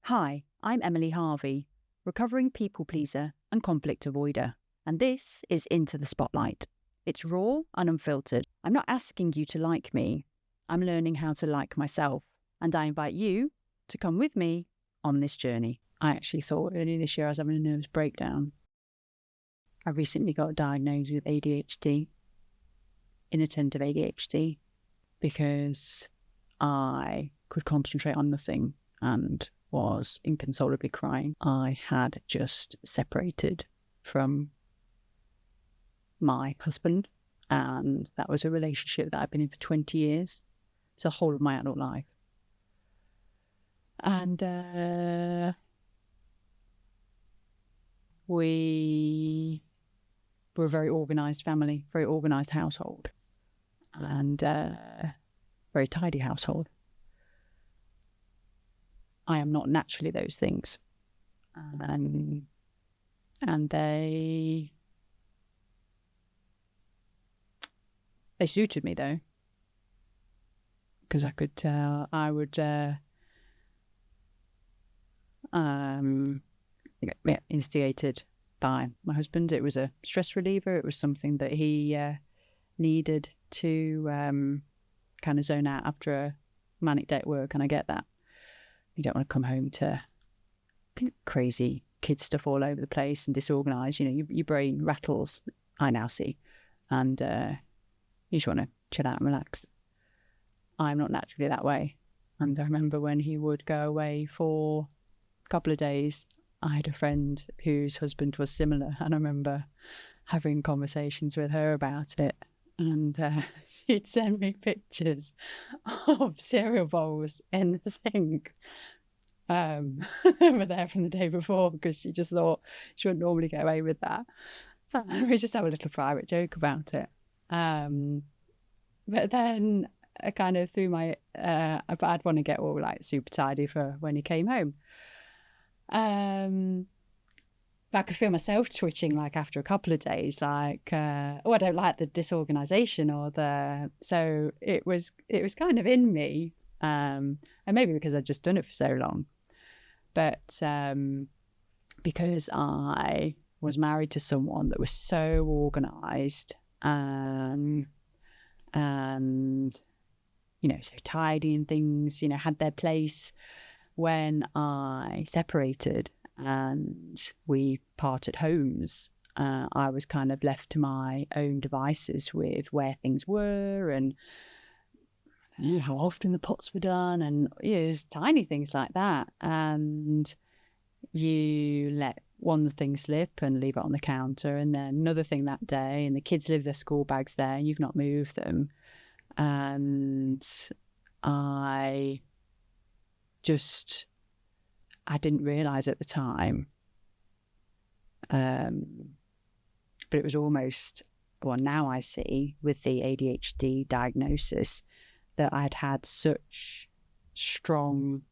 Hi, I'm Emily Harvey, recovering people pleaser and conflict avoider, and this is Into the Spotlight. It's raw and unfiltered. I'm not asking you to like me, I'm learning how to like myself, and I invite you to come with me on this journey. I actually thought earlier this year I was having a nervous breakdown. I recently got diagnosed with ADHD, inattentive ADHD, because I could concentrate on nothing and was inconsolably crying. I had just separated from my husband, and that was a relationship that I'd been in for 20 years. It's the whole of my adult life. And we were a very organised family, very organised household, and very tidy household. I am not naturally those things. And they suited me, though, because I could tell I would instigated by my husband. It was a stress reliever. It was something that he needed to kind of zone out after a manic day at work, and I get that. You don't want to come home to crazy kid stuff all over the place and disorganised. You know, your brain rattles, I now see, and you just want to chill out and relax. I'm not naturally that way. And I remember when he would go away for a couple of days, I had a friend whose husband was similar, and I remember having conversations with her about it. And she'd send me pictures of cereal bowls in the sink. They were there from the day before because she just thought she wouldn't normally get away with that. But we just have a little private joke about it. But then I kind of threw my, I'd want to get all like super tidy for when he came home. But I could feel myself twitching like after a couple of days, like, I don't like the disorganization so it was kind of in me. And maybe because I'd just done it for so long, but because I was married to someone that was so organized and you know, so tidy and things, you know, had their place. When I separated and we parted homes, I was kind of left to my own devices with where things were and how often the pots were done, and just tiny things like that. And you let one thing slip and leave it on the counter, and then another thing that day, and the kids leave their school bags there and you've not moved them. And I didn't realise at the time, but it was almost, well, now I see with the ADHD diagnosis that I'd had such strong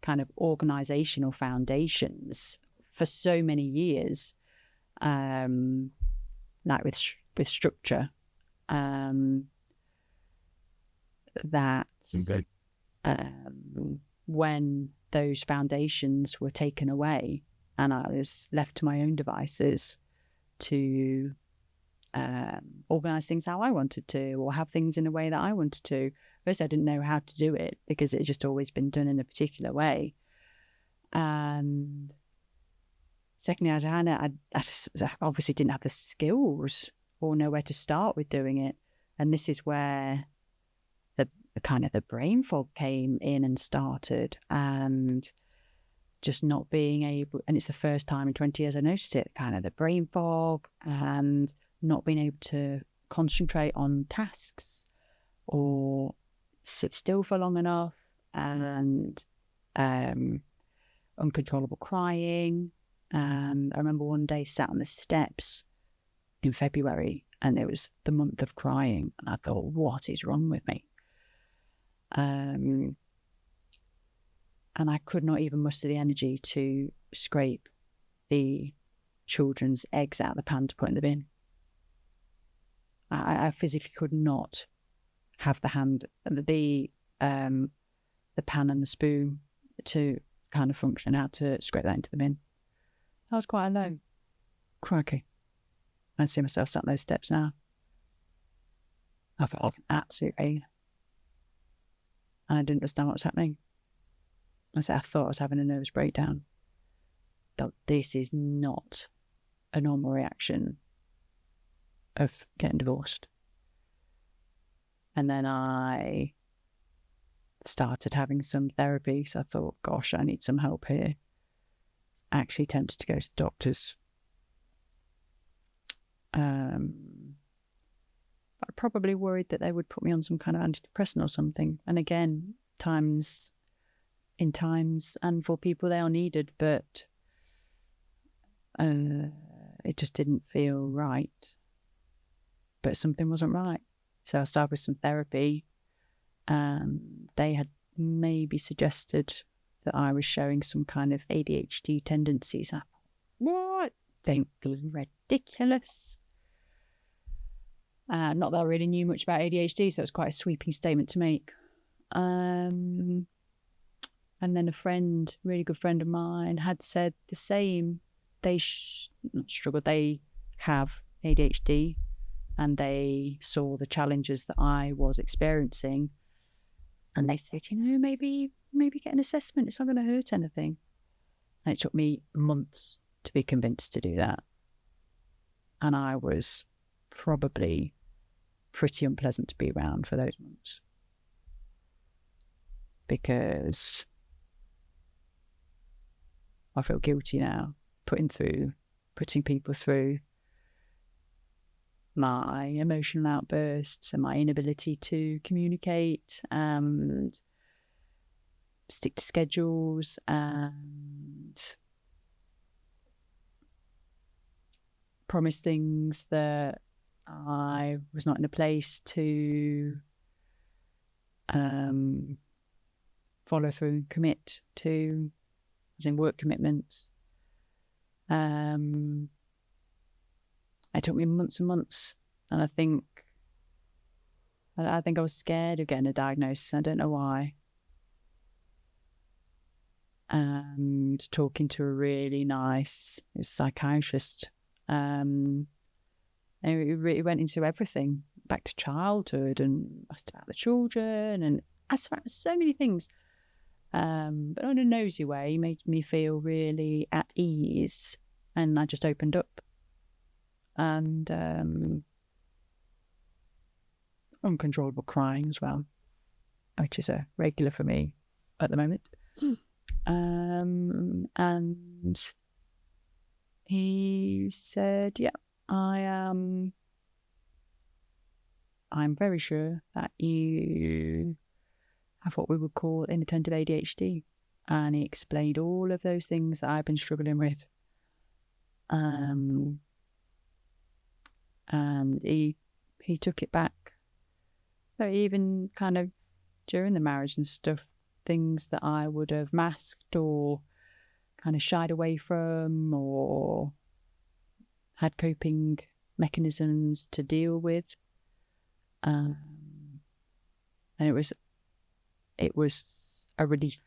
kind of organisational foundations for so many years, like with structure, that when those foundations were taken away and I was left to my own devices to organise things how I wanted to, or have things in a way that I wanted to. First, I didn't know how to do it because it had just always been done in a particular way. And secondly, I obviously didn't have the skills or know where to start with doing it. And this is where the kind of the brain fog came in and started, and just not being able, and it's the first time in 20 years I noticed it, kind of the brain fog and not being able to concentrate on tasks or sit still for long enough, and uncontrollable crying. And I remember one day sat on the steps in February and it was the month of crying, and I thought, what is wrong with me? And I could not even muster the energy to scrape the children's eggs out of the pan to put in the bin. I physically could not have the pan and the spoon to kind of function, how to scrape that into the bin. That was quite a low. Crikey. I see myself sat on those steps now. I felt absolutely, and I didn't understand what was happening. I thought I was having a nervous breakdown. Thought this is not a normal reaction of getting divorced. And then I started having some therapy, so I thought, gosh, I need some help here. Actually tempted to go to the doctors. I probably worried that they would put me on some kind of antidepressant or something. And again, times and for people they are needed, but it just didn't feel right. But something wasn't right. So I started with some therapy, and they had maybe suggested that I was showing some kind of ADHD tendencies. I thought, what? Don't be ridiculous. Not that I really knew much about ADHD, so it was quite a sweeping statement to make. And then a friend, really good friend of mine, had said the same. They they have ADHD, and they saw the challenges that I was experiencing. And they said, maybe get an assessment. It's not going to hurt anything. And it took me months to be convinced to do that. And I was probably pretty unpleasant to be around for those months. Because I feel guilty now, putting people through my emotional outbursts and my inability to communicate and stick to schedules and promise things that I was not in a place to follow through and commit to, as in work commitments. It took me months and months, and I think I was scared of getting a diagnosis. I don't know why. And talking to a really nice psychiatrist, and it really went into everything, back to childhood, and asked about the children, and asked about so many things. But in a nosy way, he made me feel really at ease, and I just opened up. And uncontrollable crying as well, which is a regular for me at the moment. And he said, yeah, I'm very sure that you have what we would call inattentive ADHD. And he explained all of those things that I've been struggling with. And he took it back. So even kind of during the marriage and stuff, things that I would have masked or kind of shied away from or had coping mechanisms to deal with. And it was a relief.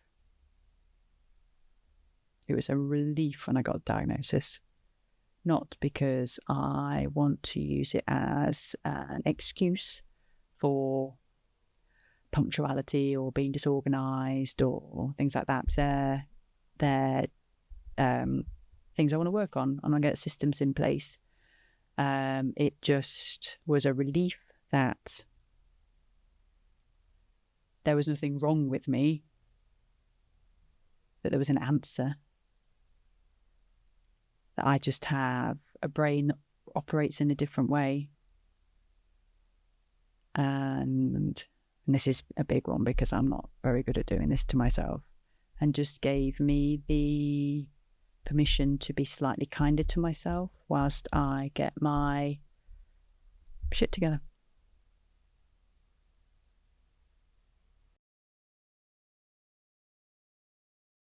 It was a relief when I got a diagnosis. Not because I want to use it as an excuse for punctuality or being disorganised or things like that. They're things I want to work on, and I get systems in place. It just was a relief that there was nothing wrong with me, that there was an answer. That I just have a brain that operates in a different way. And this is a big one because I'm not very good at doing this to myself, and just gave me the permission to be slightly kinder to myself whilst I get my shit together.